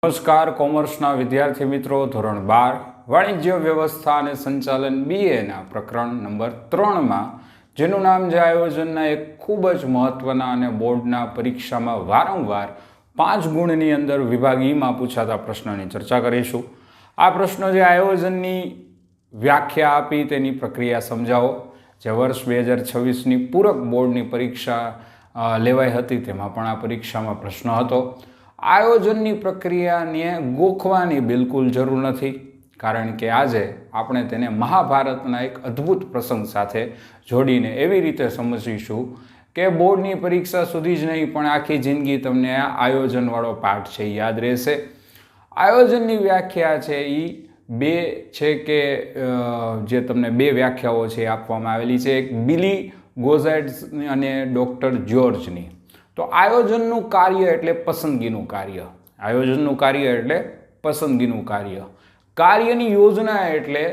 નમસ્કાર કોમર્સના વિદ્યાર્થી મિત્રો, ધોરણ 12 વાણિજ્ય વ્યવસ્થા અને સંચાલન બીએના પ્રકરણ નંબર 3માં જેનું નામ છે આયોજનના એક ખૂબ જ મહત્વના અને બોર્ડના પરીક્ષામાં વારંવાર 5 ગુણની અંદર વિભાગ ઈમાં પૂછાતા પ્રશ્નની ચર્ચા કરીશું. આ પ્રશ્નો જે આયોજનની વ્યાખ્યા આપી તેની પ્રક્રિયા સમજાવો, જે વર્ષ 2026ની પૂરક બોર્ડની પરીક્ષા લેવાઈ હતી તેમાં પણ આ પરીક્ષામાં પ્રશ્ન હતો. આયોજનની પ્રક્રિયાને ગોખવાની બિલકુલ જરૂર નથી, કારણ કે આજે આપણે તેને મહાભારતના એક અદ્ભુત પ્રસંગ સાથે જોડીને એવી રીતે સમજીશું કે બોર્ડની પરીક્ષા સુધી જ નહીં પણ આખી જિંદગી તમને આ આયોજનવાળો પાઠ છે યાદ રહેશે. આયોજનની વ્યાખ્યા છે એ બે છે કે જે તમને બે વ્યાખ્યાઓ છે આપવામાં આવેલી છે, એક બિલી ગોઝેટ્સ અને ડૉક્ટર જ્યોર્જની. તો આયોજનનું કાર્ય એટલે પસંદગીનું કાર્ય, આયોજનનું કાર્ય એટલે પસંદગીનું કાર્ય. કાર્યની યોજના એટલે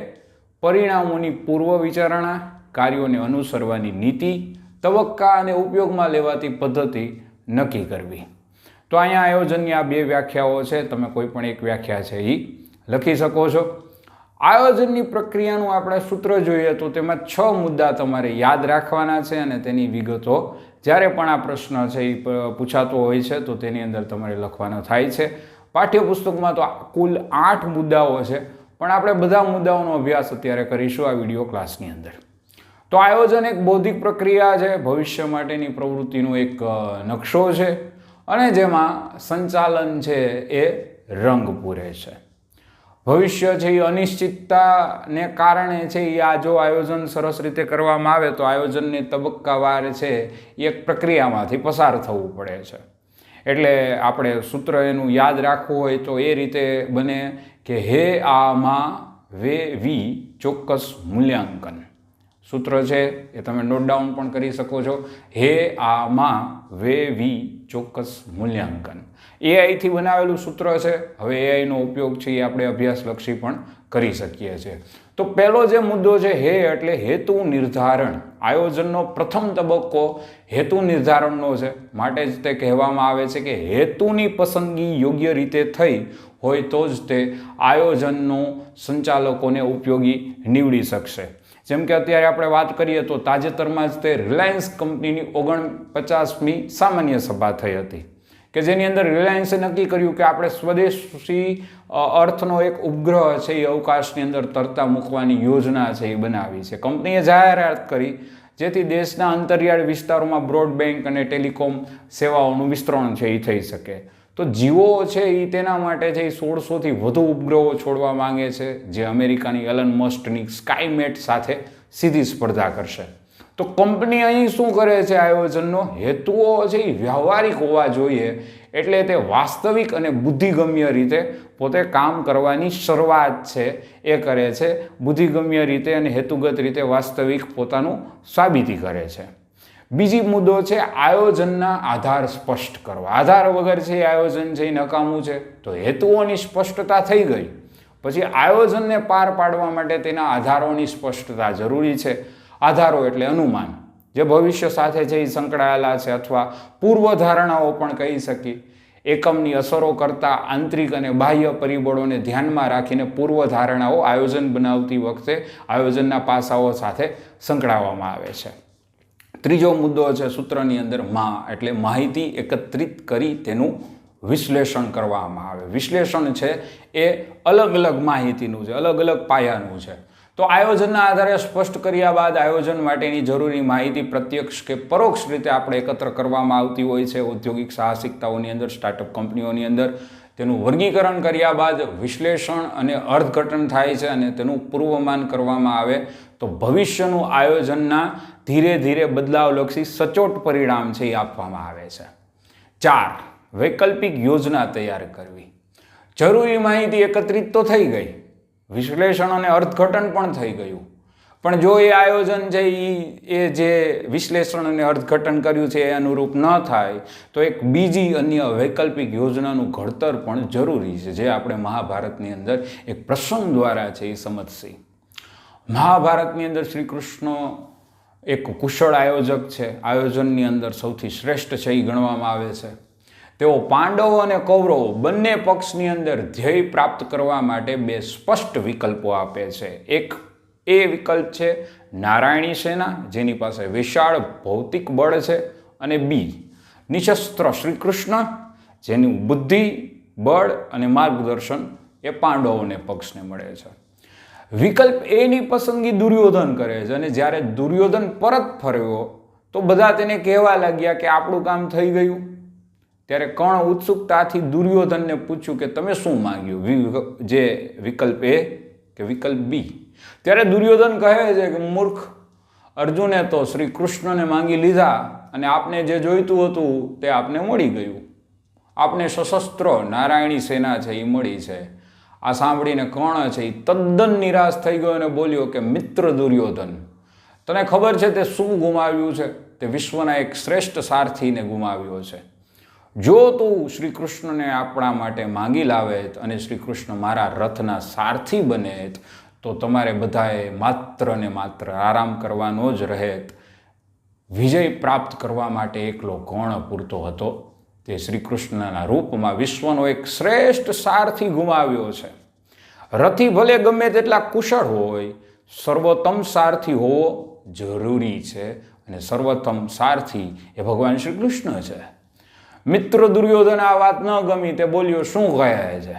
પરિણામોની પૂર્વ વિચારણા, કાર્યોને અનુસરવાની નીતિ, તબક્કા અને ઉપયોગમાં લેવાતી પદ્ધતિ નક્કી કરવી. તો અહીંયા આયોજનની આ બે વ્યાખ્યાઓ છે, તમે કોઈ પણ એક વ્યાખ્યા છે એ લખી શકો છો. આયોજનની પ્રક્રિયાનું આપણે સૂત્ર જોઈએ તો તેમાં 6 મુદ્દા તમારે યાદ રાખવાના છે અને તેની વિગતો જ્યારે પણ આ પ્રશ્ન છે એ પૂછાતો હોય છે તો તેની અંદર તમારે લખવાનો થાય છે. પાઠ્યપુસ્તકમાં તો કુલ 8 મુદ્દાઓ છે, પણ આપણે બધા મુદ્દાઓનો અભ્યાસ અત્યારે કરીશું આ વિડીયો ક્લાસની અંદર. તો આયોજન એક બૌદ્ધિક પ્રક્રિયા છે, ભવિષ્ય માટેની પ્રવૃત્તિનો એક નકશો છે અને જેમાં સંચાલન છે એ રંગ પૂરે છે. ભવિષ્ય છે એ અનિશ્ચિતતાને કારણે છે એ આ જો આયોજન સરસ રીતે કરવામાં આવે તો આયોજનને તબક્કાવાર છે એક પ્રક્રિયામાંથી પસાર થવું પડે છે. એટલે આપણે સૂત્ર એનું યાદ રાખવું હોય તો એ રીતે બને કે હે આમાં વે વી ચોક્કસ મૂલ્યાંકન. સૂત્ર છે એ તમે નોટ ડાઉન પણ કરી શકો છો. હે આમાં વે વી ચોક્કસ મૂલ્યાંકન એઆઈથી બનાવેલું સૂત્ર છે. હવે એઆઈનો ઉપયોગ છે એ આપણે અભ્યાસલક્ષી પણ કરી શકીએ છીએ. તો પહેલો જે મુદ્દો છે હે એટલે હેતુ નિર્ધારણ. આયોજનનો પ્રથમ તબક્કો હેતુ નિર્ધારણનો છે, માટે જ તે કહેવામાં આવે છે કે હેતુની પસંદગી યોગ્ય રીતે થઈ હોય તો જ તે આયોજનનો સંચાલકોને ઉપયોગી નીવડી શકશે. જેમ કે અત્યારે આપણે વાત કરીએ તો તાજેતરમાં જ તે રિલાયન્સ કંપનીની 49મી સામાન્ય સભા થઈ હતી કે જેની અંદર રિલાયન્સે નક્કી કર્યું કે આપણે સ્વદેશી અર્થનો એક ઉપગ્રહ છે એ અવકાશની અંદર તરતા મૂકવાની યોજના છે એ બનાવી છે. કંપનીએ જાહેરાત કરી જેથી દેશના અંતરિયાળ વિસ્તારોમાં બ્રોડબેન્ડ અને ટેલિકોમ સેવાઓનું વિસ્તરણ છે એ થઈ શકે. તો જીઓ છે એ તેના માટે છે એ 1600થી વધુ ઉપગ્રહો છોડવા માંગે છે, જે અમેરિકાની એલન મસ્કની સ્કાયમેટ સાથે સીધી સ્પર્ધા કરશે. તો કંપની અહીં શું કરે છે, આયોજનનો હેતુઓ છે એ વ્યવહારિક હોવા જોઈએ, એટલે તે વાસ્તવિક અને બુદ્ધિગમ્ય રીતે પોતે કામ કરવાની શરૂઆત છે એ કરે છે. બુદ્ધિગમ્ય રીતે અને હેતુગત રીતે વાસ્તવિક પોતાનું સાબિતી કરે છે. બીજી મુદ્દો છે આયોજનના આધાર સ્પષ્ટ કરવા. આધાર વગર છે આયોજન છે એ નકામું છે. તો હેતુઓની સ્પષ્ટતા થઈ ગઈ, પછી આયોજનને પાર પાડવા માટે તેના આધારોની સ્પષ્ટતા જરૂરી છે. આધારો એટલે અનુમાન, જે ભવિષ્ય સાથે છે એ સંકળાયેલા છે, અથવા પૂર્વધારણાઓ પણ કહી શકીએ. એકમની અસરો કરતા આંતરિક અને બાહ્ય પરિબળોને ધ્યાનમાં રાખીને પૂર્વધારણાઓ આયોજન બનાવતી વખતે આયોજનના પાસાઓ સાથે સંકળાવવામાં આવે છે. ત્રીજો મુદ્દો છે સૂત્રની અંદર એટલે માહિતી એકત્રિત કરી તેનું વિશ્લેષણ કરવામાં આવે. વિશ્લેષણ છે એ અલગ અલગ માહિતીનું છે, અલગ અલગ પાયાનું છે. તો આયોજનના આધારે સ્પષ્ટ કર્યા બાદ આયોજન માટેની જરૂરી માહિતી પ્રત્યક્ષ કે પરોક્ષ રીતે આપણે એકત્ર કરવામાં આવતી હોય છે. ઔદ્યોગિક સાહસિકતાઓની અંદર, સ્ટાર્ટઅપ કંપનીઓની અંદર તેનું વર્ગીકરણ કર્યા બાદ વિશ્લેષણ અને અર્થઘટન થાય છે અને તેનું પૂર્વમાન કરવામાં આવે તો ભવિષ્યનું આયોજનના ધીરે ધીરે બદલાવલક્ષી સચોટ પરિણામ છે એ આપવામાં આવે છે. 4. વૈકલ્પિક યોજના તૈયાર કરવી. જરૂરી માહિતી એકત્રિત તો થઈ ગઈ, વિશ્લેષણ અને અર્થઘટન પણ થઈ ગયું, પણ જો એ આયોજન છે એ જે વિશ્લેષણ અને અર્થઘટન કર્યું છે એ અનુરૂપ ન થાય તો એક બીજી અન્ય વૈકલ્પિક યોજનાનું ઘડતર પણ જરૂરી છે, જે આપણે મહાભારતની અંદર એક પ્રસંગ દ્વારા છે એ સમજશે. મહાભારતની અંદર શ્રી કૃષ્ણ એક કુશળ આયોજક છે. આયોજનની અંદર સૌથી શ્રેષ્ઠ છે એ ગણવામાં આવે છે. તેઓ પાંડવો અને કૌરવો બંને પક્ષની અંદર ધ્યેય પ્રાપ્ત કરવા માટે બે સ્પષ્ટ વિકલ્પો આપે છે. એક એ વિકલ્પ છે નારાયણી સેના, જેની પાસે વિશાળ ભૌતિક બળ છે, અને બી નિશસ્ત્ર શ્રી કૃષ્ણ, જેનું બુદ્ધિ, બળ અને માર્ગદર્શન એ પાંડવોને પક્ષને મળે છે. વિકલ્પ એની પસંદગી દુર્યોધન કરે છે, અને જ્યારે દુર્યોધન પરત ફર્યો તો બધા તેને કહેવા લાગ્યા કે આપણું કામ થઈ ગયું. ત્યારે કર્ણ ઉત્સુકતાથી દુર્યોધનને પૂછ્યું કે તમે શું માંગ્યું, જે વિકલ્પ એ કે વિકલ્પ બી? ત્યારે દુર્યોધન કહે છે કે મૂર્ખ, અર્જુને તો શ્રી કૃષ્ણને માંગી લીધા અને આપને જે જોઈતું હતું તે આપને મળી ગયું. આપને સશસ્ત્ર નારાયણી સેના છે એ મળી છે. આ સાંભળીને કર્ણ છે એ તદ્દન નિરાશ થઈ ગયો અને બોલ્યો કે મિત્ર દુર્યોધન, તને ખબર છે તે શું ગુમાવ્યું છે? તે વિશ્વના એક શ્રેષ્ઠ સારથીને ગુમાવ્યો છે. જો તું શ્રી કૃષ્ણને આપણા માટે માંગી લાવે અને શ્રી કૃષ્ણ મારા રથના સારથી બને તો તમારે બધાએ માત્ર ને માત્ર આરામ કરવાનો જ રહેત. વિજય પ્રાપ્ત કરવા માટે એકલો કર્ણ પૂરતો હતો. તે શ્રી કૃષ્ણના રૂપમાં વિશ્વનો એક શ્રેષ્ઠ સારથી ગુમાવ્યો છે. રથી ભલે ગમે તેટલા કુશળ હોય, સર્વોત્તમ સારથી હોવો જરૂરી છે, અને સર્વોત્તમ સારથી એ ભગવાન શ્રી કૃષ્ણ છે. મિત્ર દુર્યોધન આ વાત ન ગમી. તે બોલ્યો, શું કહે છે?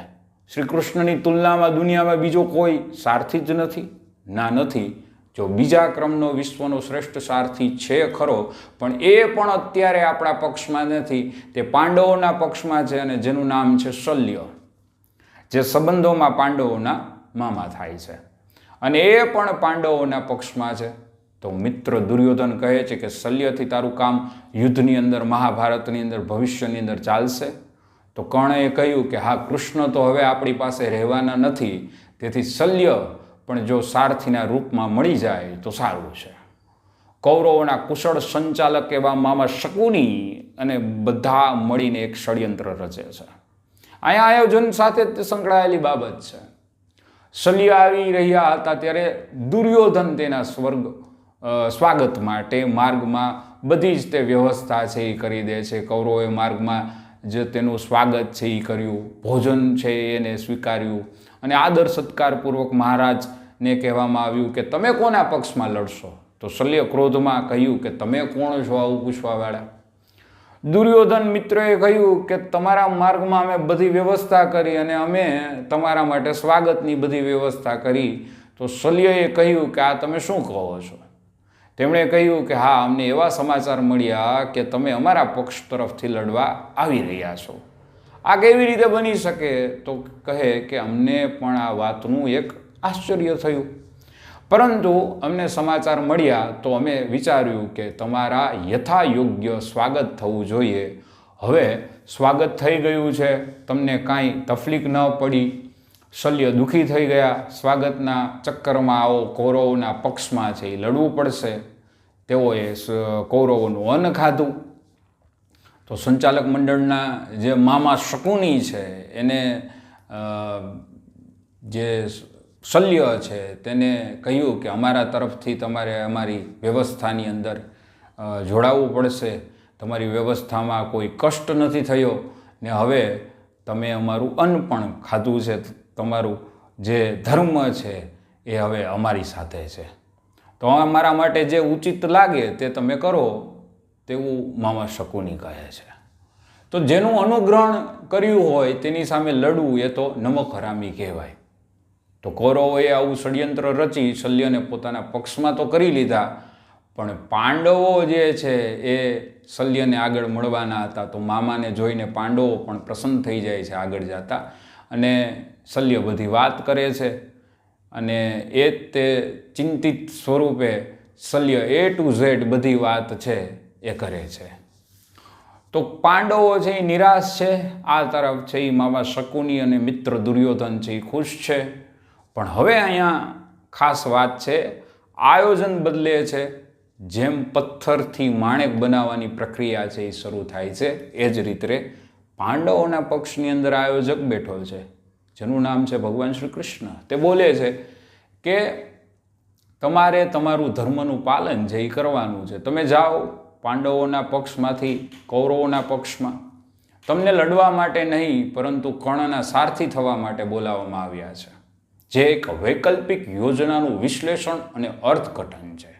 શ્રી કૃષ્ણની તુલનામાં દુનિયામાં બીજો કોઈ સારથી જ નથી? ના, નથી. જો બીજા ક્રમનો વિશ્વનો શ્રેષ્ઠ સારથી છે ખરો, પણ એ પણ અત્યારે આપણા પક્ષમાં નથી. તે પાંડવોના પક્ષમાં છે, અને જેનું નામ છે શલ્ય, જે સંબંધોમાં પાંડવોના મામા થાય છે, અને એ પણ પાંડવોના પક્ષમાં છે. તો મિત્ર દુર્યોધન કહે છે કે શલ્યથી તારું કામ યુદ્ધની અંદર, મહાભારતની અંદર, ભવિષ્યની અંદર ચાલશે? તો કર્ણએ કહ્યું કે હા, કૃષ્ણ તો હવે આપણી પાસે રહેવાના નથી, તેથી શલ્ય પણ જો સારથીના રૂપમાં મળી જાય તો સારું છે. કૌરવોના કુશળ સંચાલક એવા મામા શકુની અને બધા મળીને એક ષડયંત્ર રચે છે. અહીંયા આયોજન સાથે જ સંકળાયેલી બાબત છે. શલ્ય આવી રહ્યા હતા ત્યારે દુર્યોધન તેના સ્વાગત માટે માર્ગમાં બધી જ તે વ્યવસ્થા છે એ કરી દે છે. કૌરવોએ માર્ગમાં જે તેનું સ્વાગત છે એ કર્યું, ભોજન છે એને સ્વીકાર્યું, અને આદર સત્કારપૂર્વક મહારાજને કહેવામાં આવ્યું કે તમે કોના પક્ષમાં લડશો? તો શલ્ય ક્રોધમાં કહ્યું કે તમે કોણ છો આવું પૂછવાવાળા? દુર્યોધન મિત્રએ કહ્યું કે તમારા માર્ગમાં અમે બધી વ્યવસ્થા કરી અને અમે તમારા માટે સ્વાગતની બધી વ્યવસ્થા કરી. તો શલ્યએ કહ્યું કે આ તમે શું કહો છો? તેમણે કહ્યું કે હા, અમને એવા સમાચાર મળ્યા કે તમે અમારા પક્ષ તરફથી લડવા આવી રહ્યા છો. આ કેવી રીતે બની શકે? તો કહે કે અમને પણ આ વાતનું એક આશ્ચર્ય થયું, પરંતુ અમને સમાચાર મળ્યા તો અમે વિચાર્યું કે તમારા યથાયોગ્ય સ્વાગત થવું જોઈએ. હવે સ્વાગત થઈ ગયું છે, તમને કાંઈ તકલીફ ન પડી. શલ્ય દુઃખી થઈ ગયા. સ્વાગતના ચક્કરમાં આવો કૌરવોના પક્ષમાં છે એ લડવું પડશે. તેઓએ કૌરવોનું અન્ન ખાધું. તો સંચાલક મંડળના જે મામા શકુની છે એને જે શલ્ય છે તેને કહ્યું કે અમારા તરફથી તમારે અમારી વ્યવસ્થાની અંદર જોડાવવું પડશે. તમારી વ્યવસ્થામાં કોઈ કષ્ટ નથી થયો ને હવે તમે અમારું અન્ન પણ ખાધું છે. તમારું જે ધર્મ છે એ હવે અમારી સાથે છે. તો અમારા માટે જે ઉચિત લાગે તે તમે કરો, તેવું મામા શકુની કહે છે. તો જેનું અનુગ્રહણ કર્યું હોય તેની સામે લડવું એ તો નમક હરામી કહેવાય. તો કૌરવોએ આવું ષડયંત્ર રચી શલ્યને પોતાના પક્ષમાં તો કરી લીધા, પણ પાંડવો જે છે એ શલ્યને આગળ મળવાના હતા. તો મામાને જોઈને પાંડવો પણ પ્રસન્ન થઈ જાય છે આગળ જતા, અને શલ્ય બધી વાત કરે છે, અને એ તે ચિંતિત સ્વરૂપે શલ્ય A to Z બધી વાત છે એ કરે છે. તો પાંડવો છે એ નિરાશ છે. આ તરફ છે એ મામા શકુની અને મિત્ર દુર્યોધન છે એ ખુશ છે. પણ હવે અહીંયા ખાસ વાત છે, આયોજન બદલે છે. જેમ પથ્થરથી માણેક બનાવવાની પ્રક્રિયા છે એ શરૂ થાય છે, એ જ રીતે પાંડવોના પક્ષની અંદર આયોજક બેઠો છે, જેનું નામ છે ભગવાન શ્રી કૃષ્ણ. તે બોલે છે કે તમારે તમારું ધર્મનું પાલન છે એ કરવાનું છે. તમે જાઓ પાંડવોના પક્ષમાંથી કૌરવોના પક્ષમાં, તમને લડવા માટે નહીં પરંતુ કર્ણના સારથી થવા માટે બોલાવવામાં આવ્યા છે, જે એક વૈકલ્પિક યોજનાનું વિશ્લેષણ અને અર્થઘટન છે.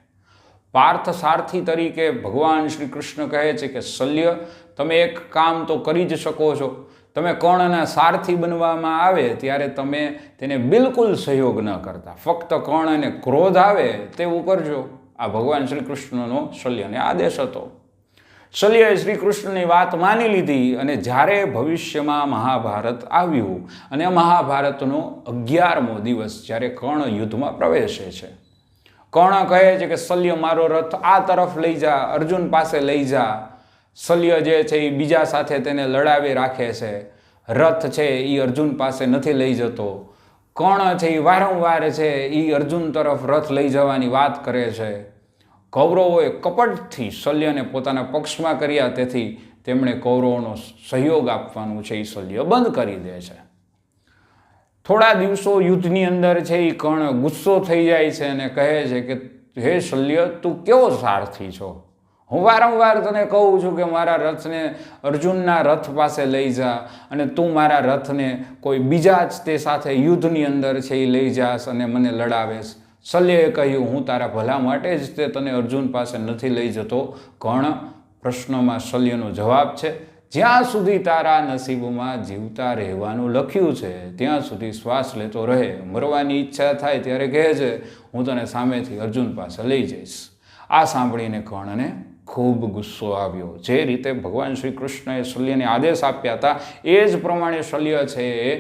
પાર્થ સારથી તરીકે ભગવાન શ્રી કૃષ્ણ કહે છે કે શલ્ય, તમે એક કામ તો કરી જ શકો છો. તમે કર્ણના સારથી બનવામાં આવે ત્યારે તમે તેને બિલકુલ સહયોગ ન કરતા, ફક્ત કર્ણને ક્રોધ આવે તેવું કરજો. આ ભગવાન શ્રી કૃષ્ણનો શલ્યને આદેશ હતો. શલ્યએ શ્રી કૃષ્ણની વાત માની લીધી અને જ્યારે ભવિષ્યમાં મહાભારત આવ્યું અને મહાભારતનો 11મો દિવસ જ્યારે કર્ણ યુદ્ધમાં પ્રવેશે છે, કર્ણ કહે છે કે શલ્ય, મારો રથ આ તરફ લઈ જા, અર્જુન પાસે લઈ જા. શલ્ય જે છે એ બીજા સાથે તેને લડાવી રાખે છે. રથ છે એ અર્જુન પાસે નથી લઈ જતો. કર્ણ છે એ વારંવાર છે એ અર્જુન તરફ રથ લઈ જવાની વાત કરે છે. કૌરવોએ કપટથી શલ્યને પોતાના પક્ષમાં કર્યા, તેથી તેમણે કૌરવોનો સહયોગ આપવાનું છે એ શલ્ય બંધ કરી દે છે. થોડા દિવસો યુદ્ધની અંદર છે એ કર્ણ ગુસ્સો થઈ જાય છે અને કહે છે કે હે શલ્ય, તું કેવો સારથી છો? હું વારંવાર તને કહું છું કે મારા રથને અર્જુનના રથ પાસે લઈ જા અને તું મારા રથને કોઈ બીજા જ તે સાથે યુદ્ધની અંદર છે એ લઈ જાસ અને મને લડાવેશ. શલ્યએ કહ્યું, હું તારા ભલા માટે જ તે તને અર્જુન પાસે નથી લઈ જતો. કર્ણ પ્રશ્નમાં શલ્યનો જવાબ છે, જ્યાં સુધી તારા નસીબમાં જીવતા રહેવાનું લખ્યું છે ત્યાં સુધી શ્વાસ લેતો રહે. મરવાની ઈચ્છા થાય ત્યારે કહે છે, હું તને સામેથી અર્જુન પાસે લઈ જઈશ. આ સાંભળીને કર્ણને ખૂબ ગુસ્સો આવ્યો. જે રીતે ભગવાન શ્રી કૃષ્ણએ શલ્યને આદેશ આપ્યા હતા એ જ પ્રમાણે શલ્ય છે એ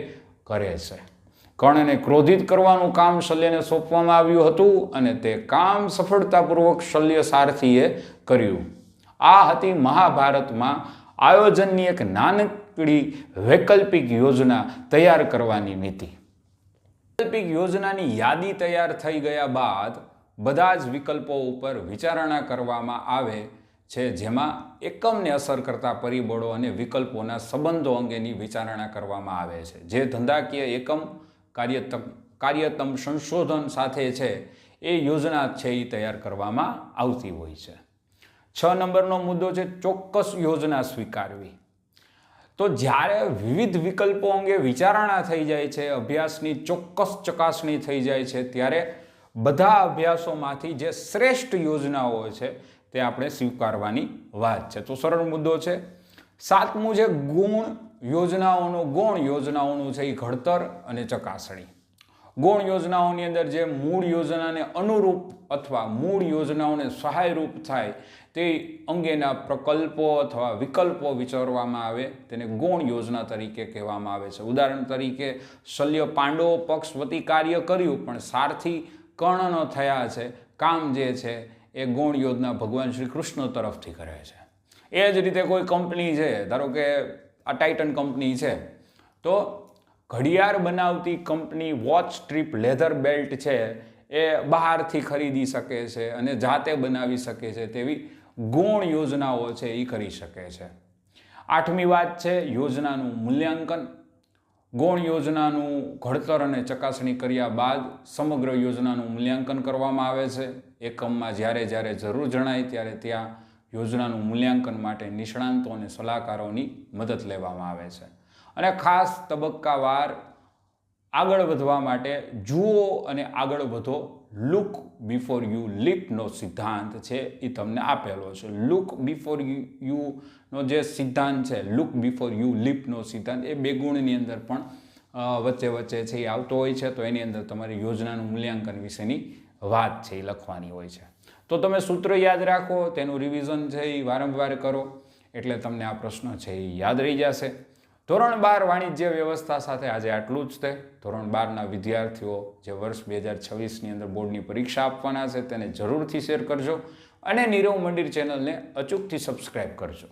કરે છે. કર્ણને ક્રોધિત કરવાનું કામ શલ્યને સોંપવામાં આવ્યું હતું અને તે કામ સફળતાપૂર્વક શલ્ય સારથીએ કર્યું. આ હતી મહાભારતમાં આયોજનની એક નાનકડી વૈકલ્પિક યોજના તૈયાર કરવાની નીતિ. વૈકલ્પિક યોજનાની યાદી તૈયાર થઈ ગયા બાદ બધા જ વિકલ્પો ઉપર વિચારણા કરવામાં આવે છે, જેમાં એકમને અસર કરતા પરિબળો અને વિકલ્પોના સંબંધો અંગેની વિચારણા કરવામાં આવે છે. જે ધંધાકીય એકમ કાર્યતમ સંશોધન સાથે છે એ યોજના છે એ તૈયાર કરવામાં આવતી હોય છે. 6 નંબરનો મુદ્દો છે ચોક્કસ યોજના સ્વીકારવી. તો જ્યારે વિવિધ વિકલ્પો અંગે વિચારણા થઈ જાય છે, અભ્યાસની ચોક્કસ ચકાસણી થઈ જાય છે, ત્યારે બધા અભ્યાસોમાંથી જે શ્રેષ્ઠ યોજનાઓ છે તે આપણે સ્વીકારવાની વાત છે. તો સરળ મુદ્દો છે. 7મું છે ગૌણ યોજનાઓનું છે એ ઘડતર અને ચકાસણી. ગૌણ યોજનાઓની અંદર જે મૂળ યોજનાને અનુરૂપ અથવા મૂળ યોજનાઓને સહાયરૂપ થાય તે અંગેના પ્રકલ્પો અથવા વિકલ્પો વિચારવામાં આવે તેને ગૌણ યોજના તરીકે કહેવામાં આવે છે. ઉદાહરણ તરીકે શલ્ય પાંડવો પક્ષ વતી કાર્ય કર્યું પણ સારથી કર્ણનો થયા છે. કામ જે છે એ ગૌણ યોજના ભગવાન શ્રી કૃષ્ણ તરફથી કરે છે. એ જ રીતે કોઈ કંપની છે, ધારો કે આ ટાઇટન કંપની છે, તો ઘડિયાળ બનાવતી company watch strip leather belt છે એ બહારથી ખરીદી શકે છે અને જાતે બનાવી શકે છે. તેવી ગૌણ યોજનાઓ છે એ કરી શકે છે. 8મી વાત છે યોજનાનું મૂલ્યાંકન. ગૌણ યોજનાનું ઘડતર અને ચકાસણી કર્યા બાદ સમગ્ર યોજનાનું મૂલ્યાંકન કરવામાં આવે છે. એકમમાં જ્યારે જરૂર જણાય ત્યારે ત્યાં યોજનાનું મૂલ્યાંકન માટે નિષ્ણાંતો અને સલાહકારોની મદદ લેવામાં આવે છે. અને ખાસ તબક્કાવાર આગળ વધવા માટે જુઓ અને આગળ વધો, લુક બિફોર યુ લીપનો સિદ્ધાંત છે એ તમને આપેલો છે. લુક બિફોર યુનો જે સિદ્ધાંત છે, લુક બિફોર યુ લીપનો સિદ્ધાંત, એ 2 ગુણની અંદર પણ વચ્ચે છે એ આવતો હોય છે. તો એની અંદર તમારી યોજનાનું મૂલ્યાંકન વિશેની વાત છે એ લખવાની હોય છે. તો તમે સૂત્ર યાદ રાખો, તેનું રિવિઝન છે એ વારંવાર કરો એટલે તમને આ પ્રશ્ન છે એ યાદ રહી જશે. ધોરણ 12 વાણિજ્ય વ્યવસ્થા સાથે આજે આટલું જ છે. ધોરણ 12ના વિદ્યાર્થીઓ જે વર્ષ 2026ની અંદર બોર્ડની પરીક્ષા આપવાના છે તેને જરૂરથી શેર કરજો અને નીરવ મંદિર ચેનલને અચૂકથી સબસ્ક્રાઈબ કરજો.